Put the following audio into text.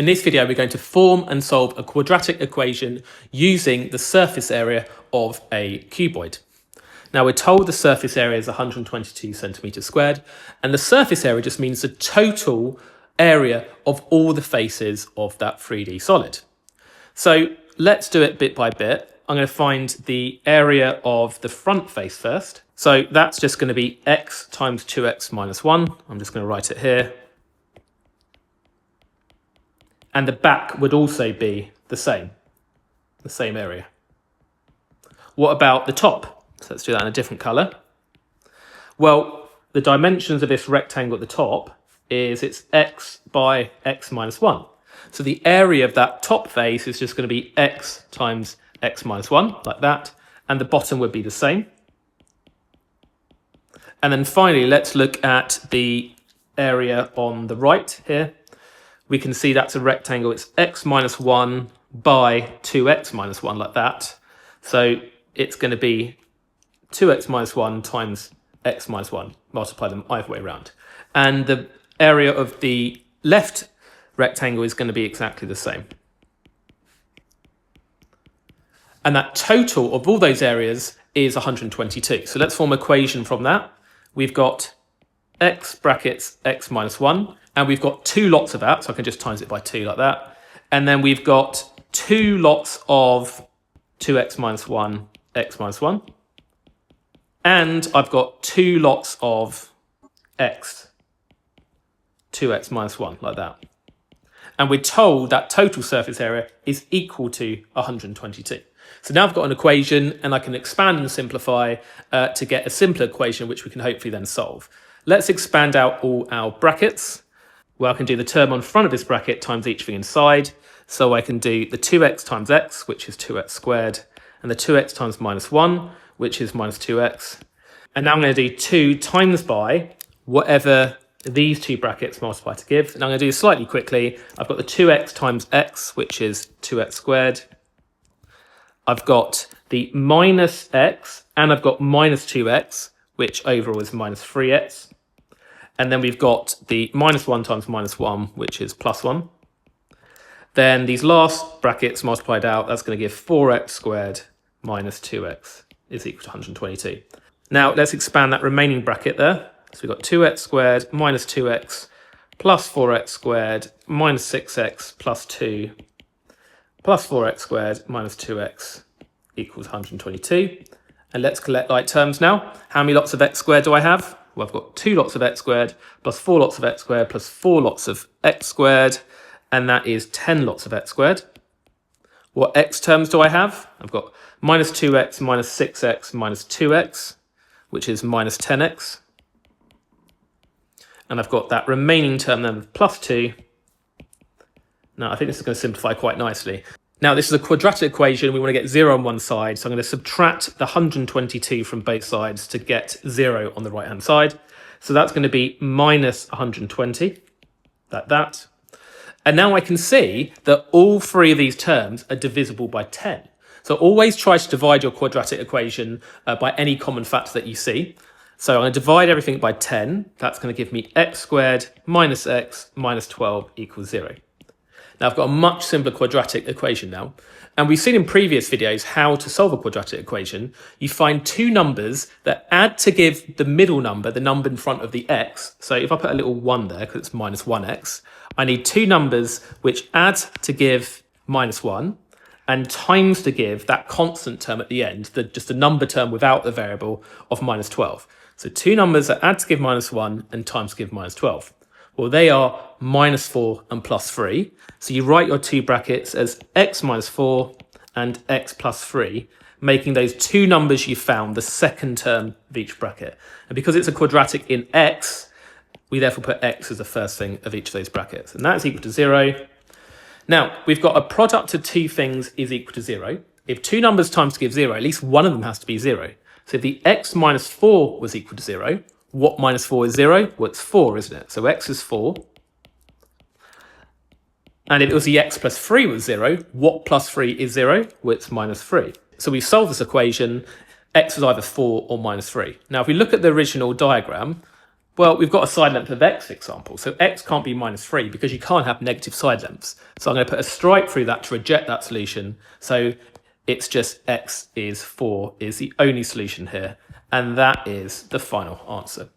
In this video, we're going to form and solve a quadratic equation using the surface area of a cuboid. Now we're told the surface area is 122 centimeters squared, and the surface area just means the total area of all the faces of that 3D solid. So let's do it bit by bit. I'm going to find the area of the front face first. So that's just going to be x times 2x minus 1. I'm just going to write it here. And the back would also be the same area. What about the top? So let's do that in a different colour. Well, the dimensions of this rectangle at the top is it's x by x minus 1. So the area of that top face is just going to be x times x minus 1, like that. And the bottom would be the same. And then finally, let's look at the area on the right here. We can see that's a rectangle. It's x minus 1 by 2x minus 1, like that. So it's going to be 2x minus 1 times x minus 1. Multiply them either way around. And the area of the left rectangle is going to be exactly the same. And that total of all those areas is 122. So let's form an equation from that. We've got x brackets x minus 1. And we've got two lots of that, so I can just times it by 2 like that. And then we've got two lots of 2x minus 1, x minus 1. And I've got two lots of x, 2x minus 1, like that. And we're told that total surface area is equal to 122. So now I've got an equation, and I can expand and simplify to get a simpler equation, which we can hopefully then solve. Let's expand out all our brackets. Well, I can do the term on front of this bracket times each thing inside. So I can do the 2x times x, which is 2x squared, and the 2x times minus 1, which is minus 2x. And now I'm going to do 2 times by whatever these two brackets multiply to give. And I'm going to do this slightly quickly. I've got the 2x times x, which is 2x squared. I've got the minus x, and I've got minus 2x, which overall is minus 3x. And then we've got the minus 1 times minus 1, which is plus 1. Then these last brackets multiplied out, that's going to give 4x squared minus 2x is equal to 122. Now let's expand that remaining bracket there. So we've got 2x squared minus 2x plus 4x squared minus 6x plus 2 plus 4x squared minus 2x equals 122. And let's collect like terms now. How many lots of x squared do I have? Well, I've got 2 lots of x squared plus 4 lots of x squared plus 4 lots of x squared, and that is 10 lots of x squared. What x terms do I have? I've got minus 2x minus 6x minus 2x, which is minus 10x. And I've got that remaining term then of plus 2. Now, I think this is going to simplify quite nicely. Now, this is a quadratic equation. We want to get 0 on one side. So I'm going to subtract the 122 from both sides to get 0 on the right-hand side. So that's going to be minus 120, like that. And now I can see that all three of these terms are divisible by 10. So always try to divide your quadratic equation by any common factor that you see. So I'm going to divide everything by 10. That's going to give me x squared minus x minus 12 equals 0. Now I've got a much simpler quadratic equation now. And we've seen in previous videos how to solve a quadratic equation. You find two numbers that add to give the middle number, the number in front of the x. So if I put a little 1 there, because it's minus 1x, I need two numbers which add to give minus 1 and times to give that constant term at the end, just a number term without the variable of minus 12. So two numbers that add to give minus 1 and times to give minus 12. Well, they are minus 4 and plus 3. So you write your two brackets as x minus 4 and x plus 3, making those two numbers you found the second term of each bracket. And because it's a quadratic in x, we therefore put x as the first thing of each of those brackets. And that's equal to 0. Now, we've got a product of two things is equal to 0. If two numbers times to give 0, at least one of them has to be 0. So if the x minus 4 was equal to 0, what minus 4 is 0? Well, it's 4, isn't it? So x is 4. And if it was the x plus 3 was 0, what plus 3 is 0? Well, it's minus 3. So we've solved this equation. X is either 4 or minus 3. Now, if we look at the original diagram, Well, we've got a side length of x, for example. So x can't be -3 because you can't have negative side lengths. So I'm going to put a stripe through that to reject that solution. So it's just x is 4 is the only solution here. And that is the final answer.